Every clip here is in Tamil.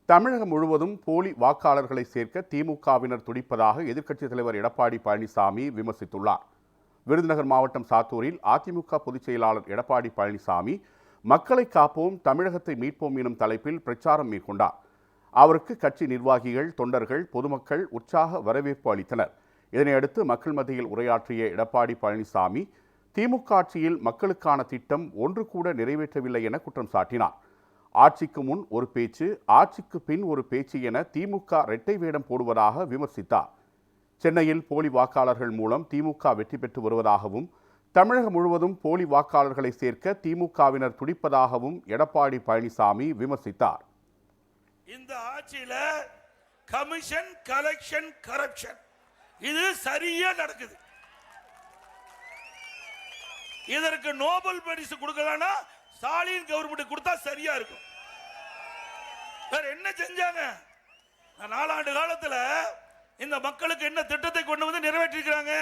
தமிழகம் முழுவதும் போலி வாக்காளர்களை சேர்க்க திமுகவினர் துடிப்பதாக எதிர்க்கட்சித் தலைவர் எடப்பாடி பழனிசாமி விமர்சித்துள்ளார். விருதுநகர் மாவட்டம் சாத்தூரில் அதிமுக பொதுச் செயலாளர் எடப்பாடி பழனிசாமி மக்களை காப்போம், தமிழகத்தை மீட்போம் எனும் தலைப்பில் பிரச்சாரம் மேற்கொண்டார். அவருக்கு கட்சி நிர்வாகிகள், தொண்டர்கள், பொதுமக்கள் உற்சாக வரவேற்பு அளித்தனர். இதனையடுத்து மக்கள் மத்தியில் உரையாற்றிய எடப்பாடி பழனிசாமி திமுக ஆட்சியில் மக்களுக்கான திட்டம் ஒன்று கூட நிறைவேற்றவில்லை என குற்றம் சாட்டினார். ஆட்சிக்கு முன் ஒரு பேச்சு, ஆட்சிக்கு பின் ஒரு பேச்சு என திமுக இரட்டை வேடம் போடுவதாக விமர்சித்தார். சென்னையில் போலி வாக்காளர்கள் மூலம் திமுக வெற்றி பெற்று வருவதாகவும், தமிழகம் முழுவதும் போலி வாக்காளர்களை சேர்க்க திமுகவினர் துடிப்பதாகவும் எடப்பாடி பழனிசாமி விமர்சித்தார். இந்த ஆட்சியில கமிஷன், கலெக்ஷன், கரப்ஷன் இது சரியா நடக்குது. இதற்கு நோபல் பரிசு கொடுக்கலன்னா ஸ்டாலின் கவர்மெண்ட் கொடுத்தா சரியா இருக்கும். வேற என்ன செஞ்சாங்க? 4 ஆண்டு காலத்துல இந்த மக்களுக்கு என்ன திட்டத்தை கொண்டு வந்து நிறைவேற்றிருக்கிறாங்க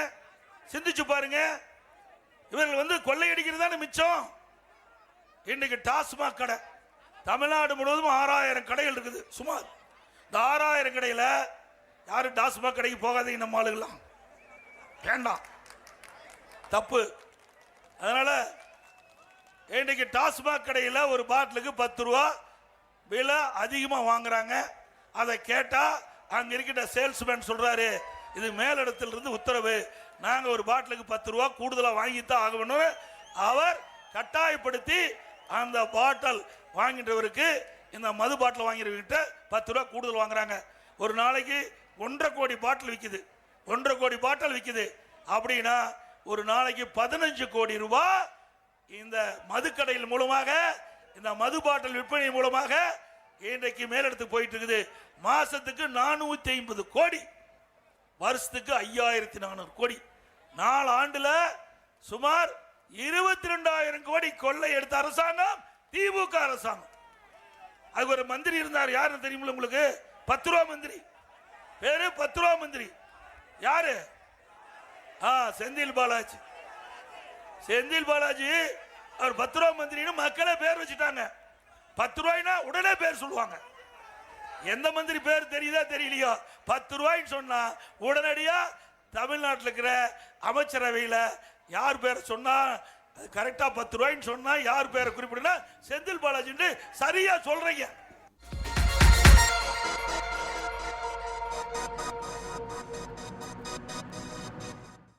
சிந்திச்சு பாருங்க. இவர்கள் கொள்ளையடிக்கிறதான மிச்சம். இன்னைக்கு டாஸ்மாக் கடை தமிழ்நாடு முழுவதும் 6000 கடைகள் இருக்குது. சுமார் இந்த 6000 கடையில யாரும் டாஸ்மாக் கடைக்கு போகாதீங்க. நம்ம ஆளுகளாம் வேண்டாம், தப்பு. அதனால இன்னைக்கு டாஸ்மாக் கடையில் ஒரு பாட்டிலுக்கு 10 ரூபா விலை அதிகமாக வாங்குறாங்க. அதை கேட்டால் அங்கே இருக்கிற சேல்ஸ்மேன் சொல்றாரு, இது மேலிடத்திலிருந்து உத்தரவு, நாங்கள் ஒரு பாட்டிலுக்கு 10 ரூபா கூடுதலாக வாங்கித்தான் ஆகணும். அவர் கட்டாயப்படுத்தி அந்த பாட்டில் வாங்கிட்டவருக்கு, இந்த மது பாட்டில் வாங்கிறவர்கிட்ட 10 ரூபா கூடுதல் வாங்குறாங்க. ஒரு நாளைக்கு 1.5 கோடி பாட்டில் விற்குது. 1.5 கோடி பாட்டில் விற்குது அப்படின்னா ஒரு நாளைக்கு 15 கோடி ரூபாய் இந்த மதுக்கடையில் மூலமாக, இந்த மது பாட்டில் விற்பனை மூலமாக இன்றைக்கு மேலிடத்துக்கு போயிட்டு இருக்குது. மாசத்துக்கு 450 கோடி, வருஷத்துக்கு 5400 கோடி. 4 ஆண்டுல சுமார் 22,000 கோடி கொள்ளை எடுத்த அரசாங்கம் திமுக அரசாங்கம். அது ஒரு மந்திரி இருந்தார், யாருன்னு தெரியுமில்ல உங்களுக்கு? 10 ரூபா மந்திரி, பேரு 10 ரூபா மந்திரி. யாரு? செந்தில் பாலாஜி. செந்தில் பாலாஜி அவர் 10 ரூபா மந்திரின்னு மக்களே பேர் வச்சுட்டாங்க. 10 ரூபாய்னா உடனே பேர் சொல்லுவாங்க. எந்த மந்திரி பேர் தெரியுதா தெரியலையோ, 10 ரூபாய்ன்னு சொன்னா உடனடியா தமிழ்நாட்டில் இருக்கிற அமைச்சரவையில் யார் பேரை சொன்னா கரெக்டா 10 ரூபாய்ன்னு சொன்னா யார் பேரை குறிப்பிடுனா செந்தில் பாலாஜி சரியா சொல்றீங்க.